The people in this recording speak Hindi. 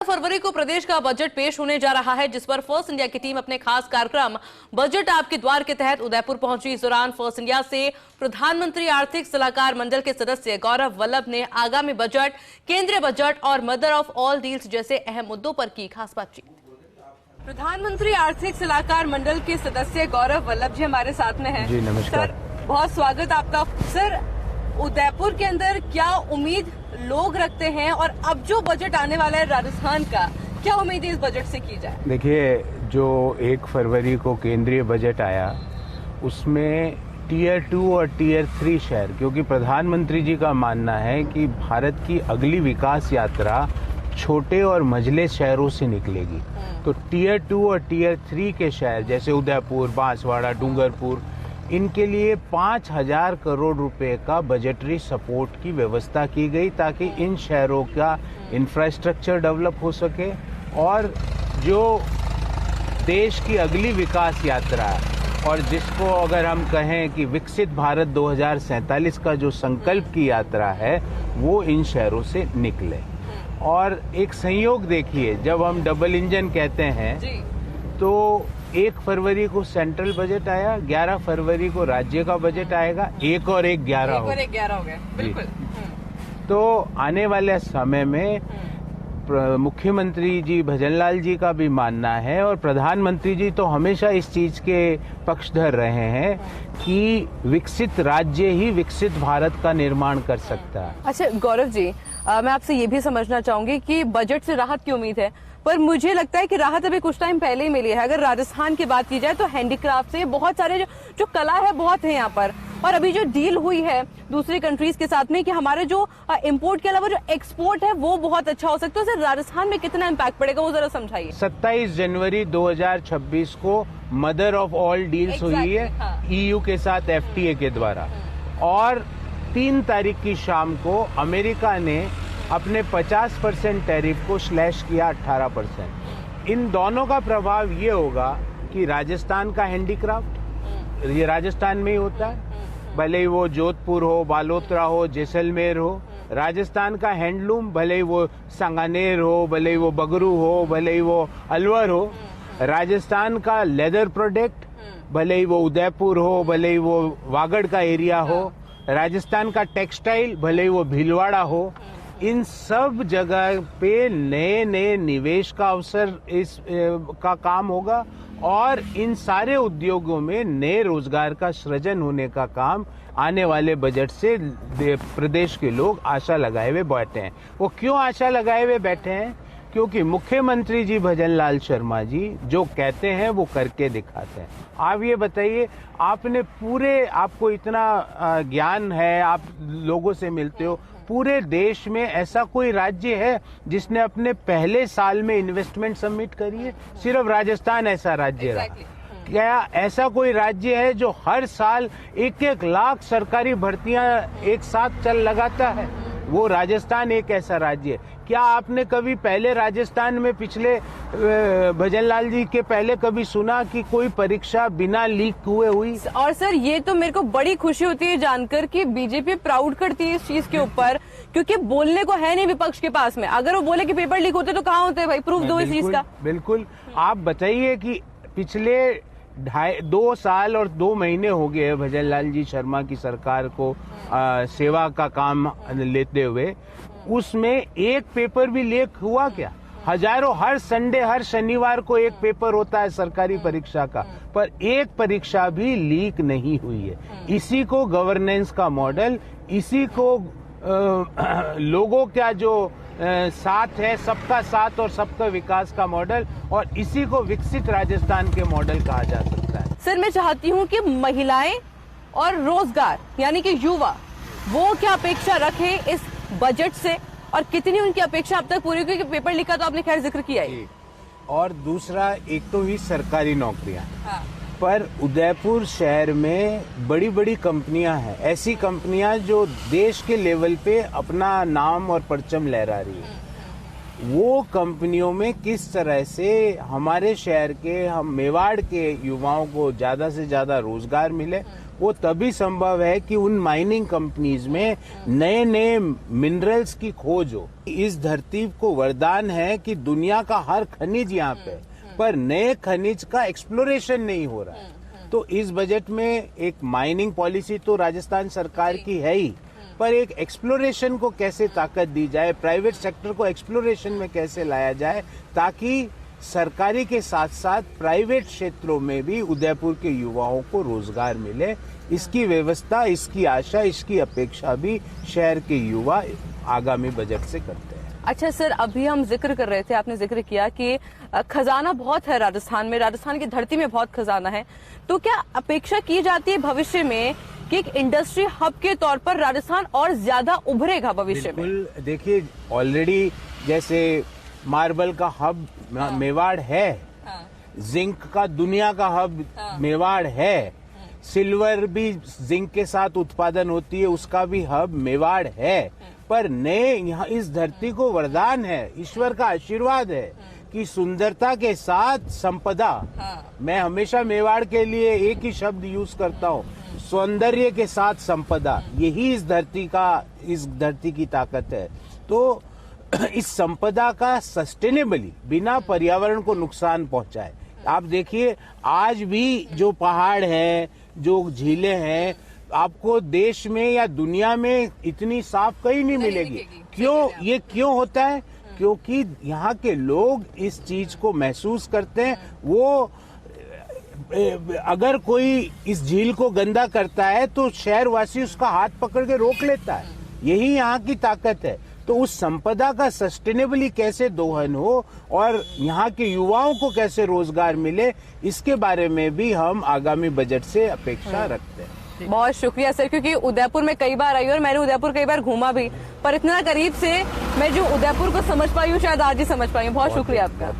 फरवरी को प्रदेश का बजट पेश होने जा रहा है, जिस पर फर्स्ट इंडिया की टीम अपने खास कार्यक्रम बजट आपके द्वार के तहत उदयपुर पहुंची। इस दौरान फर्स्ट इंडिया से प्रधानमंत्री आर्थिक सलाहकार मंडल के सदस्य गौरव वल्लभ ने आगामी बजट, केंद्रीय बजट और मदर ऑफ ऑल डील्स जैसे अहम मुद्दों पर की खास बातचीत। प्रधानमंत्री आर्थिक सलाहकार मंडल के सदस्य गौरव वल्लभ जी हमारे साथ में हैं। जी नमस्कार सर, बहुत स्वागत आपका। सर, उदयपुर के अंदर क्या उम्मीद लोग रखते हैं और अब जो बजट आने वाला है राजस्थान का, क्या उम्मीद है इस बजट से की जाए? देखिए, जो 1 फरवरी को केंद्रीय बजट आया उसमें टीयर 2 और टीयर 3 शहर, क्योंकि प्रधानमंत्री जी का मानना है कि भारत की अगली विकास यात्रा छोटे और मझले शहरों से निकलेगी। तो टीयर 2 और टीयर 3 के शहर जैसे उदयपुर, बांसवाड़ा, डूंगरपुर, इनके लिए 5,000 करोड़ रुपए का बजटरी सपोर्ट की व्यवस्था की गई ताकि इन शहरों का इंफ्रास्ट्रक्चर डेवलप हो सके और जो देश की अगली विकास यात्रा और जिसको अगर हम कहें कि विकसित भारत 2047 का जो संकल्प की यात्रा है वो इन शहरों से निकले। और एक संयोग देखिए, जब हम डबल इंजन कहते हैं तो 1 फरवरी को सेंट्रल बजट आया, 11 फरवरी को राज्य का बजट आएगा, 1 और 1 11 हो गया। बिल्कुल। तो आने वाले समय में मुख्यमंत्री जी भजनलाल जी का भी मानना है और प्रधानमंत्री जी तो हमेशा इस चीज के पक्षधर रहे हैं कि विकसित राज्य ही विकसित भारत का निर्माण कर सकता है। अच्छा गौरव जी, मैं आपसे ये भी समझना चाहूंगी कि बजट से राहत की उम्मीद है, पर मुझे लगता है कि राहत अभी कुछ टाइम पहले ही मिली है। अगर राजस्थान की बात की जाए तो हैंडीक्राफ्ट से बहुत सारे जो कला है बहुत है यहाँ पर, और अभी जो डील हुई है दूसरी कंट्रीज के साथ में कि हमारे जो इंपोर्ट के अलावा जो एक्सपोर्ट है वो बहुत अच्छा हो सकता है, तो राजस्थान में कितना इम्पैक्ट पड़ेगा वो जरा समझाइए। 27 जनवरी 2026 को मदर ऑफ ऑल डील्स हुई है EU के साथ FTA के द्वारा, और 3 तारीख की शाम को अमेरिका ने अपने 50% टैरिफ को स्लैश किया 18%। इन दोनों का प्रभाव ये होगा कि राजस्थान का हैंडीक्राफ्ट, ये राजस्थान में ही होता है, भले ही वो जोधपुर हो, बालोतरा हो, जैसलमेर हो, राजस्थान का हैंडलूम, भले ही वो सांगानेर हो, भले ही वो बगरू हो, भले ही वो अलवर हो, राजस्थान का लेदर प्रोडक्ट, भले ही वो उदयपुर हो, भले ही वो वागड़ का एरिया हो, राजस्थान का टेक्सटाइल, भले ही वो भीलवाड़ा हो, इन सब जगह पे नए नए निवेश का अवसर इस का काम होगा और इन सारे उद्योगों में नए रोजगार का सृजन होने का काम आने वाले बजट से प्रदेश के लोग आशा लगाए हुए बैठे हैं। वो क्यों आशा लगाए हुए बैठे हैं? क्योंकि मुख्यमंत्री जी भजनलाल शर्मा जी जो कहते हैं वो करके दिखाते हैं। आप ये बताइए, आपको इतना ज्ञान है, आप लोगों से मिलते हो, पूरे देश में ऐसा कोई राज्य है जिसने अपने पहले साल में इन्वेस्टमेंट सबमिट करी है? सिर्फ राजस्थान ऐसा राज्य रहा। क्या ऐसा कोई राज्य है जो हर साल 1-1 लाख सरकारी भर्तियां एक साथ लगाता है? वो राजस्थान एक ऐसा राज्य है। क्या आपने कभी पहले राजस्थान में पिछले भजनलाल जी के पहले कभी सुना कि कोई परीक्षा बिना लीक हुए हुई? और सर, ये तो मेरे को बड़ी खुशी होती है जानकर कि बीजेपी प्राउड करती है इस चीज के ऊपर, क्योंकि बोलने को है नहीं विपक्ष के पास में। अगर वो बोले कि पेपर लीक होते तो कहाँ होते भाई, प्रूफ दो इस चीज का। बिल्कुल। आप बताइए कि पिछले 2 साल और 2 महीने हो गए भजनलाल जी शर्मा की सरकार को सेवा का काम लेते हुए, उसमें एक पेपर भी लीक हुआ क्या? हजारों, हर संडे हर शनिवार को एक पेपर होता है सरकारी परीक्षा का, पर एक परीक्षा भी लीक नहीं हुई है। इसी को गवर्नेंस का मॉडल, इसी को लोगों का जो साथ है, सबका साथ और सबका विकास का मॉडल, और इसी को विकसित राजस्थान के मॉडल कहा जा सकता है। सर, मैं चाहती हूँ कि महिलाएं और रोजगार यानी कि युवा, वो क्या अपेक्षा रखे इस बजट से और कितनी उनकी अपेक्षा अब तक पूरी हुई? क्योंकि पेपर लीक का तो आपने खैर जिक्र किया ही। और दूसरा, एक तो ही सरकारी नौकरियां, पर उदयपुर शहर में बड़ी बड़ी कंपनियां हैं, ऐसी कंपनियां जो देश के लेवल पे अपना नाम और परचम लहरा रही है। वो कंपनियों में किस तरह से हमारे शहर के, हम मेवाड़ के युवाओं को ज्यादा से ज्यादा रोजगार मिले, वो तभी संभव है कि उन माइनिंग कंपनीज में नए नए मिनरल्स की खोज हो। इस धरती को वरदान है कि दुनिया का हर खनिज यहाँ पे, पर नए खनिज का एक्सप्लोरेशन नहीं हो रहा है। तो इस बजट में एक माइनिंग पॉलिसी तो राजस्थान सरकार की है ही, पर एक एक्सप्लोरेशन को कैसे ताकत दी जाए, प्राइवेट सेक्टर को एक्सप्लोरेशन में कैसे लाया जाए, ताकि सरकारी के साथ साथ प्राइवेट क्षेत्रों में भी उदयपुर के युवाओं को रोजगार मिले, इसकी व्यवस्था, इसकी आशा, इसकी अपेक्षा भी शहर के युवा आगामी बजट से करते हैं। अच्छा सर, अभी हम जिक्र कर रहे थे, आपने जिक्र किया कि खजाना बहुत है राजस्थान में, राजस्थान की धरती में बहुत खजाना है, तो क्या अपेक्षा की जाती है भविष्य में कि एक इंडस्ट्री हब के तौर पर राजस्थान और ज्यादा उभरेगा भविष्य में? बिल्कुल, देखिए ऑलरेडी जैसे मार्बल का हब मेवाड़ है, जिंक का दुनिया का हब मेवाड़ है, सिल्वर भी जिंक के साथ उत्पादन होती है, उसका भी हब मेवाड़ है। पर नए यहाँ इस धरती को वरदान है, ईश्वर का आशीर्वाद है कि सुंदरता के साथ संपदा। मैं हमेशा मेवाड़ के लिए एक ही शब्द यूज करता हूँ, सौंदर्य के साथ संपदा। यही इस धरती की ताकत है। तो इस संपदा का सस्टेनेबली, बिना पर्यावरण को नुकसान पहुंचाए, आप देखिए आज भी जो पहाड़ हैं, जो झीलें हैं, आपको देश में या दुनिया में इतनी साफ कहीं नहीं मिलेगी। ये क्यों होता है? क्योंकि यहाँ के लोग इस चीज को महसूस करते हैं। वो अगर कोई इस झील को गंदा करता है तो शहरवासी उसका हाथ पकड़ के रोक लेता है। यही यहाँ की ताकत है। तो उस संपदा का सस्टेनेबली कैसे दोहन हो और यहाँ के युवाओं को कैसे रोजगार मिले, इसके बारे में भी हम आगामी बजट से अपेक्षा रखते हैं। बहुत शुक्रिया सर, क्योंकि उदयपुर में कई बार आई और मैंने उदयपुर कई बार घूमा भी, पर इतना करीब से मैं जो उदयपुर को समझ पाई हूँ शायद आज ही समझ पाई हूँ। बहुत शुक्रिया आपका।